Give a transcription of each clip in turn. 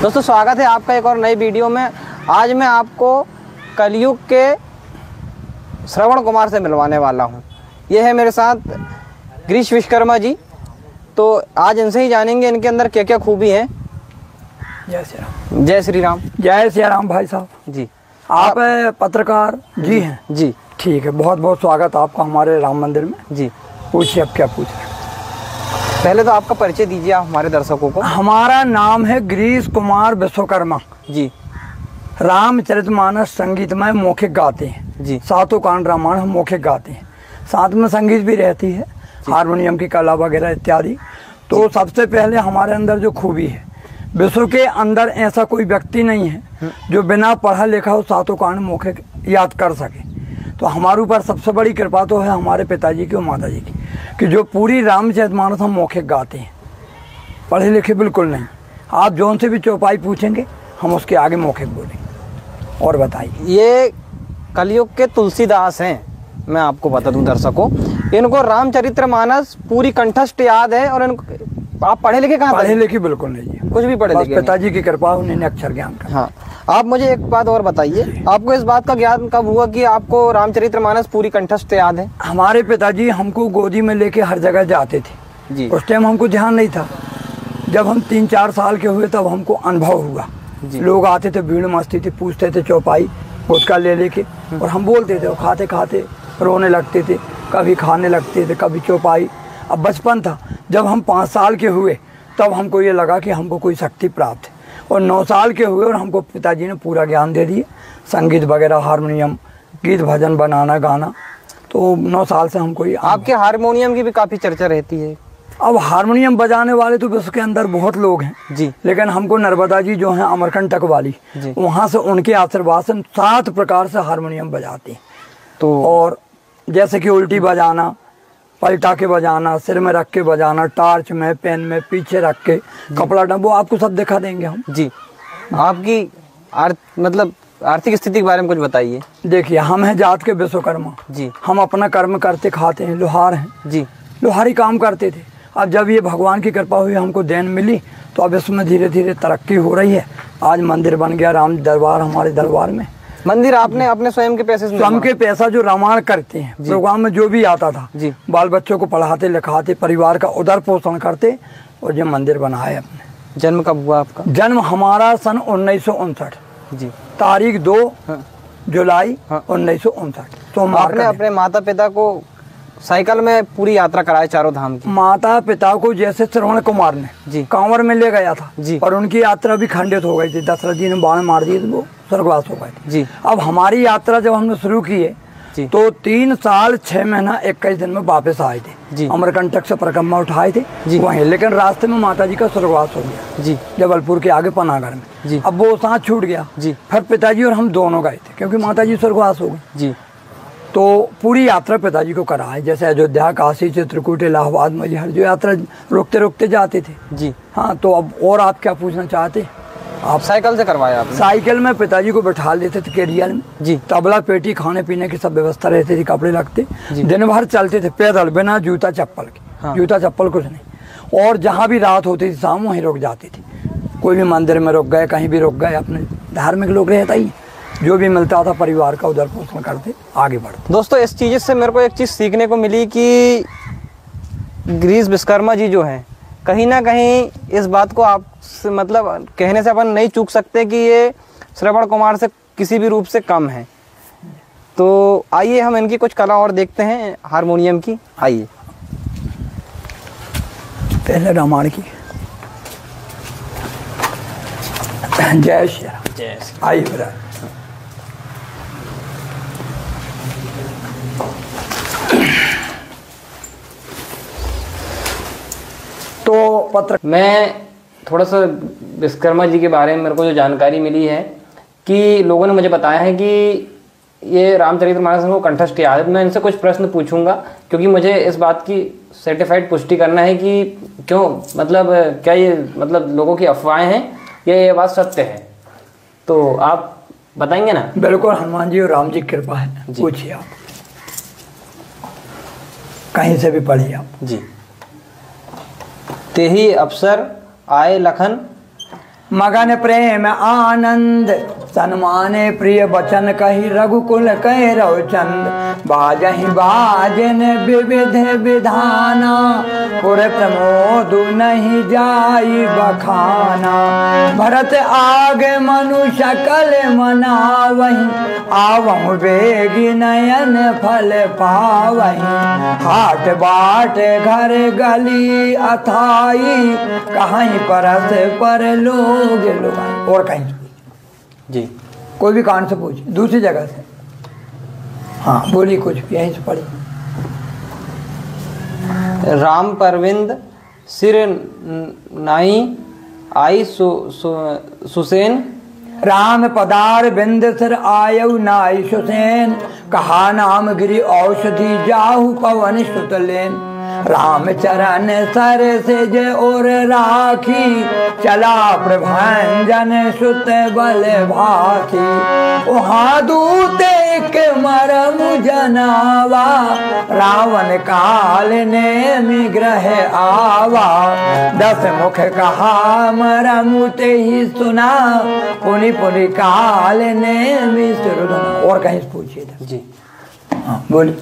दोस्तों स्वागत है आपका एक और नई वीडियो में। आज मैं आपको कलयुग के श्रवण कुमार से मिलवाने वाला हूं। ये है मेरे साथ गिरीश विश्वकर्मा जी। तो आज इनसे ही जानेंगे इनके अंदर क्या क्या खूबी है। जय श्री राम। जय श्री राम। जय श्री राम भाई साहब जी। आप पत्रकार जी हैं? जी ठीक है, बहुत बहुत स्वागत आपका हमारे राम मंदिर में। जी पूछिए, अब क्या पूछ रहे हैं? पहले तो आपका परिचय दीजिए आप हमारे दर्शकों को। हमारा नाम है गिरीश कुमार विश्वकर्मा जी। रामचरितमानस संगीतमय मौखिक गाते हैं जी। सातों कांड रामायण हम मौखिक गाते हैं, साथ में संगीत भी रहती है, हारमोनियम की कला वगैरह इत्यादि। तो सबसे पहले हमारे अंदर जो खूबी है, विश्व के अंदर ऐसा कोई व्यक्ति नहीं है जो बिना पढ़ा लिखा हो सातों कांड मौखिक याद कर सके। तो हमारे ऊपर सबसे बड़ी कृपा तो है हमारे पिताजी की और माता जी की, कि जो पूरी रामचरितमानस हम मौखिक गाते हैं, पढ़े लिखे बिल्कुल नहीं। आप जौन से भी चौपाई पूछेंगे हम उसके आगे मौखिक बोलेंगे। और बताइए। ये कलयुग के तुलसीदास हैं। मैं आपको बता दूं दर्शकों, इनको रामचरितमानस पूरी कंठस्थ याद है। और इनको आप पढ़े लिखे कहाँ? पढ़े लिखे बिल्कुल नहीं है, कुछ भी पढ़े लिखे? पिताजी की कृपा, उन्हें अक्षर ज्ञान का। हाँ, आप मुझे एक बात और बताइए, आपको इस बात का ज्ञान कब हुआ कि आपको रामचरितमानस पूरी कंठस्थ याद है? हमारे पिताजी हमको गोदी में लेके हर जगह जाते थे जी। उस टाइम हमको ध्यान नहीं था। जब हम 3-4 साल के हुए तब हमको अनुभव हुआ। लोग आते थे, भीड़ मस्ती थी, पूछते थे चौपाई गुटखा ले लेके, और हम बोलते थे, और खाते खाते रोने लगते थे, कभी खाने लगते थे, कभी चौपाई। अब बचपन था। जब हम 5 साल के हुए तब हमको ये लगा कि हमको कोई शक्ति प्राप्त है, और 9 साल के हुए और हमको पिताजी ने पूरा ज्ञान दे दिए, संगीत वगैरह, हारमोनियम, गीत भजन बनाना, गाना। तो 9 साल से हमको ये। आपके हारमोनियम की भी काफ़ी चर्चा रहती है। अब हारमोनियम बजाने वाले तो विश्व के अंदर बहुत लोग हैं जी, लेकिन हमको नर्मदा जी जो हैं अमरकंटक वाली, वहाँ से उनके आशीर्वाद से 7 प्रकार से हारमोनियम बजाते हैं। तो और जैसे कि उल्टी बजाना, पलटा के बजाना, सिर में रख के बजाना, टार्च में, पेन में, पीछे रख के, कपड़ा डंबो, आपको सब दिखा देंगे हम जी। आपकी मतलब आर्थिक स्थिति के बारे में कुछ बताइए। देखिए, हम हैं जात के विश्वकर्मा जी। हम अपना कर्म करते खाते हैं, लोहार हैं जी, लोहारी काम करते थे। अब जब ये भगवान की कृपा हुई, हमको देन मिली, तो अब इसमें धीरे धीरे तरक्की हो रही है। आज मंदिर बन गया, राम दरबार, हमारे दरबार में मंदिर आपने अपने स्वयं के पैसे से? स्वयं के पैसा, जो रामायण करते हैं प्रोग्राम में जो भी आता था जी, बाल बच्चों को पढ़ाते लिखाते, परिवार का उदर पोषण करते, और ये मंदिर बनाए अपने। जन्म कब हुआ आपका? जन्म हमारा सन 1959 जी, तारीख 2 जुलाई 1959। तो आपने अपने माता पिता को साइकिल में पूरी यात्रा कराई चारों धाम की? माता पिता को जैसे श्रवण कुमार ने जी कांवर में ले गया था जी, और उनकी यात्रा भी खंडित हो गई थी। दशरथ जी ने बाण मार दिए तो वो स्वर्गवास हो गए थे जी। अब हमारी यात्रा जब हमने शुरू की है तो 3 साल 6 महीना 21 दिन में वापस आए थे जी। अमरकंटक से परिक्रमा उठाए थे वहीं, लेकिन रास्ते में माता जी का स्वर्गवास हो गया जी, जबलपुर के आगे पनागढ़ में जी। अब वो साथ छूट गया जी। फिर पिताजी और हम दोनों गए थे, क्योंकि माता जी स्वर्गवास हो गई जी। तो पूरी यात्रा पिताजी को कराए, जैसे अयोध्या, काशी, चित्रकूट, इलाहाबाद, मैहर, जो यात्रा रुकते रुकते जाते थे जी। हाँ, तो अब और आप क्या पूछना चाहते? आप साइकिल से करवाया आपने? साइकिल में पिताजी को बैठा लेते थे कैरियर में जी, तबला पेटी, खाने पीने की सब व्यवस्था रहती थी, कपड़े लगते, दिन भर चलते थे पैदल, बिना जूता चप्पल के। हाँ। जूता चप्पल कुछ नहीं। और जहाँ भी रात होती थी शाम, वहीं रुक जाती थी। कोई भी मंदिर में रुक गए, कहीं भी रुक गए, अपने धार्मिक लोग रहता ही, जो भी मिलता था परिवार का उधर पोषण करते, आगे बढ़ते। दोस्तों, इस चीज़ से मेरे को एक चीज़ सीखने को मिली कि गिरीश विश्वकर्मा जी जो हैं, कहीं ना कहीं इस बात को आप मतलब कहने से अपन नहीं चूक सकते कि ये श्रवण कुमार से किसी भी रूप से कम है। तो आइए हम इनकी कुछ कला और देखते हैं हारमोनियम की। आइए पहले रामायण की। जय श्री राम। जय। आइए बता। तो पत्र मैं थोड़ा सा विश्वकर्मा जी के बारे में मेरे को जो जानकारी मिली है कि लोगों ने मुझे बताया है कि ये रामचरितमानस को कंठस्थ याद है। मैं इनसे कुछ प्रश्न पूछूंगा, क्योंकि मुझे इस बात की सर्टिफाइड पुष्टि करना है कि क्यों, मतलब क्या ये मतलब लोगों की अफवाहें हैं या ये बात सत्य है। तो आप बताएंगे ना? बिल्कुल, हनुमान जी और राम जी की कृपा है। पूछिए, आप कहीं से भी पढ़िए आप जी। तेही अवसर आए लखन मगन प्रेम आनंद सन्माने प्रिय बचन कही रघुकुल कह रवचंद बाजहि बाजन विविध विधाना पुर प्रमोद नहीं जाई बखाना भरत आगे मनु सकल मनावहि आवहु बेगी नयन फल पावहि हाट बाट घर गली अथाई कहीं परस पर लोग और कहीं जी कोई भी कांड से पूछ दूसरी जगह से। हाँ बोली कुछ यहीं से पढ़ी। राम परविंद सिर नाई आई सुसेन राम पदार बिंद सिर आयु नाई सुसेन कहा नाम गिरी औषधि जाहु पवन सुतलेन राम चरण सर से जय और राखी चला प्रभंजन सुत बल भाखी वहाँ दूत एक मरम जनावा रावण काल ने निग्रह आवा 10 मुख कहा मरम ते ही सुना पुनि पुनि काल ने विसुर और कहीं से पूछिए जी। हाँ बोलिए।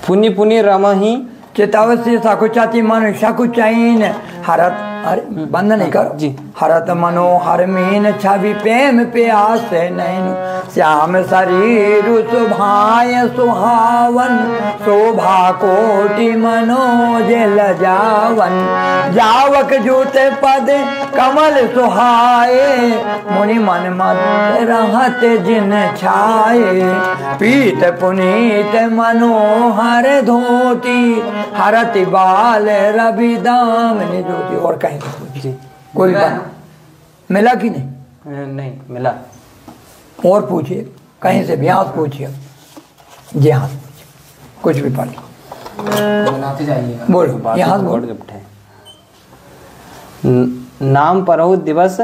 पुनि पुनि रमहि चितावस्य सकुचाति मन सकुचैन हरत बंद नहीं करो जी। हरत मनोहर मीन छवि प्रेम प्यास नैन श्याम शरीर सुभाय सुहावन शोभा कोटि मनोज लजावन जावक जूते पद कमल सुहाए मुनि मन मत रहत जिन छाए पीत पुनीत मनोहर धोती हरति बाल रवि दामिनी ज्योति और कहीं जी। कोई मिला कि नहीं? नहीं मिला। और पूछिए कहीं से भी हाथ पूछिए जी हाँ कुछ भी पढ़ बनाते जाइएगा बोलो यहाँ बोल नाम परहु दिवस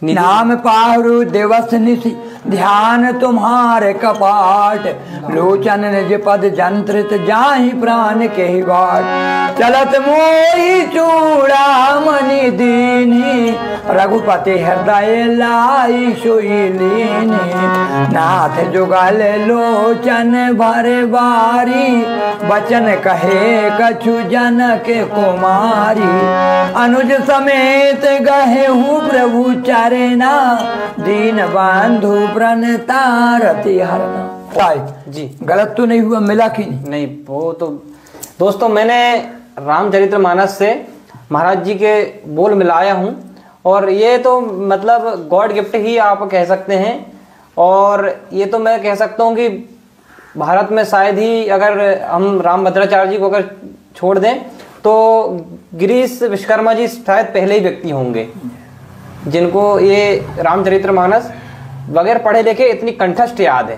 नाम पारु दिवस निशि ध्यान तुम्हारे कपाट लोचन निज पद जंत्रित जाहि प्राण के बाट चलत मोहि चूड़ा मणि दीनी रघुपति हृदय लाई सोई लीनी नाथ जुगल लोचन भरे बारी बचन कहे कछु जनक कुमारी अनुज समेत गहे हूँ प्रभु चरना दीन बंधु प्रणतारति हरना जी। गलत तो नहीं हुआ मिला कि नहीं? नहीं वो तो दोस्तों मैंने रामचरितमानस से महाराज जी के बोल मिलाया हूँ और ये तो मतलब गॉड गिफ्ट ही आप कह सकते हैं और ये तो मैं कह सकता हूँ कि भारत में शायद ही अगर हम रामभद्राचार्य जी को अगर छोड़ दें तो गिरीश विश्वकर्मा जी शायद पहले ही व्यक्ति होंगे जिनको ये रामचरितमानस बगैर पढ़े लिखे इतनी कंठस्थ याद है।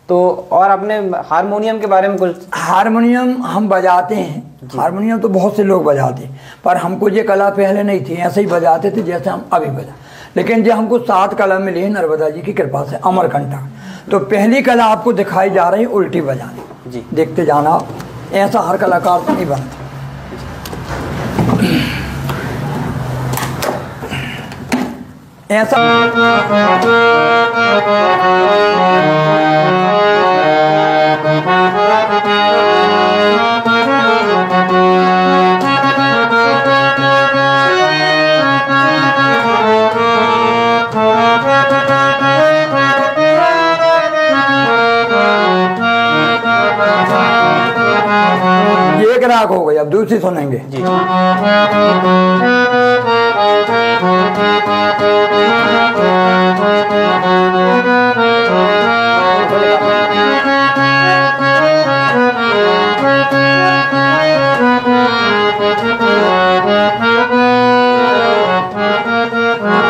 तो और अपने हारमोनियम के बारे में कुछ? हारमोनियम हम बजाते हैं, हारमोनियम तो बहुत से लोग बजाते हैं पर हमको ये कला पहले नहीं थी, ऐसे ही बजाते थे जैसे हम अभी बजा। लेकिन जो हमको 7 कला मिली है नर्मदा जी की कृपा से अमरकंटक, तो पहली कला आपको दिखाई जा रही है उल्टी बजाने जी। देखते जाना ऐसा हर कलाकार तो नहीं बनता। ऐसा एक राग हो गई, अब दूसरी सुनेंगे जी।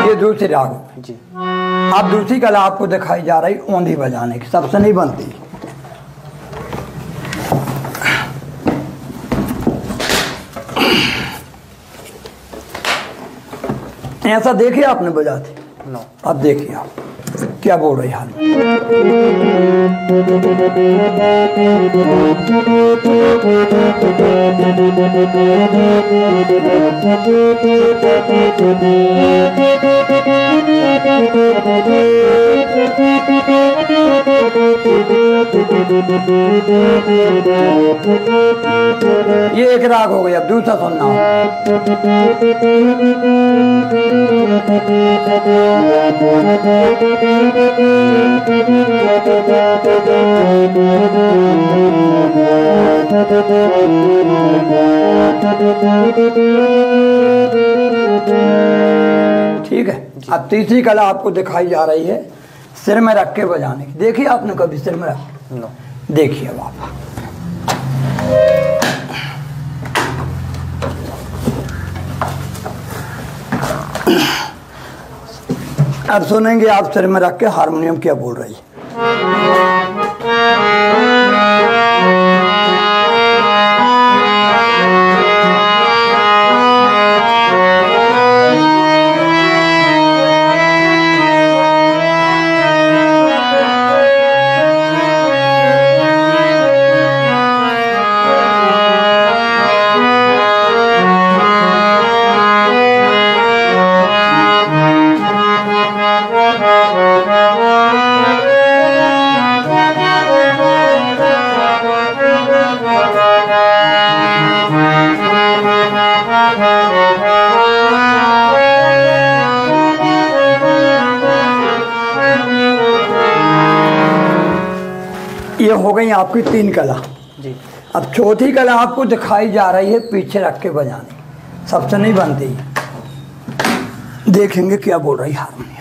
ये दूसरी राग जी। अब दूसरी कला आपको दिखाई जा रही औंधी बजाने की, सबसे नहीं बनती। ऐसा देखिए आपने बजाते? अब देखिए आप क्या बोल रही हाल ये एक राग हो गया। अब दूसरा सुनना। ठीक है। अब तीसरी कला आपको दिखाई जा रही है सिर में रख के बजाने की। देखिए आपने कभी सिर में रख के? देखिए अब आप अब सुनेंगे आप सिर में रख के हारमोनियम क्या बोल रही है। ये हो गई आपकी तीन कला जी। अब चौथी कला आपको दिखाई जा रही है पीछे रख के बजाने। सबसे नहीं बनती। देखेंगे क्या बोल रही हारमोनियम।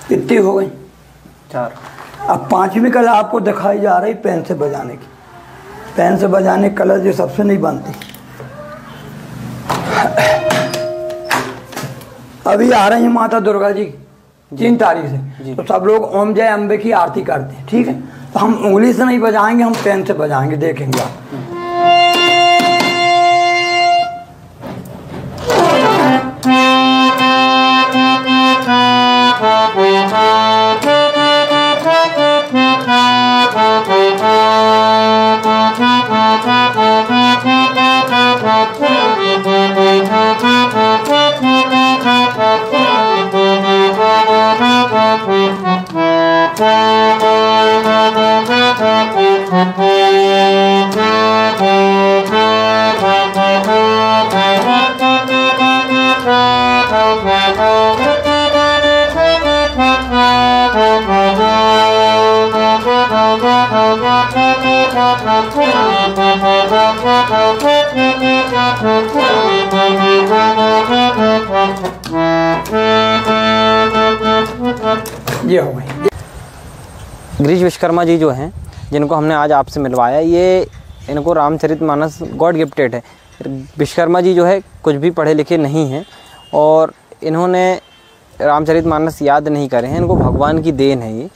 कितनी हो गई? 4। अब पांचवी कला आपको दिखाई जा रही पेन से बजाने की। पेन से बजाने की कला जो सबसे नहीं बनती। अभी आ रही है माता दुर्गा जी 3 तारीख से, तो सब लोग ओम जय अम्बे की आरती करते हैं। ठीक है, तो हम उंगली से नहीं बजाएंगे, हम पेन से बजाएंगे। देखेंगे आप। ये हो गई। गिरीश विश्वकर्मा जी जो हैं, जिनको हमने आज आपसे मिलवाया, ये इनको रामचरितमानस गॉड गिफ्टेड है। विश्वकर्मा जी जो है कुछ भी पढ़े लिखे नहीं हैं और इन्होंने रामचरितमानस याद नहीं करे हैं। इनको भगवान की देन है ये।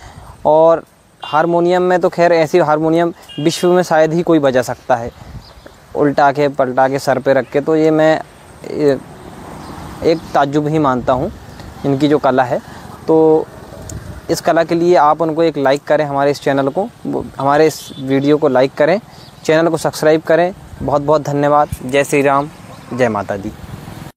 और हारमोनियम में तो खैर ऐसी हारमोनियम विश्व में शायद ही कोई बजा सकता है, उल्टा के पलटा के सर पे रख के। तो ये मैं एक ताज्जुब ही मानता हूँ इनकी जो कला है। तो इस कला के लिए आप उनको एक लाइक करें, हमारे इस चैनल को, हमारे इस वीडियो को लाइक करें, चैनल को सब्सक्राइब करें। बहुत बहुत धन्यवाद। जय श्री राम, जय माता दी।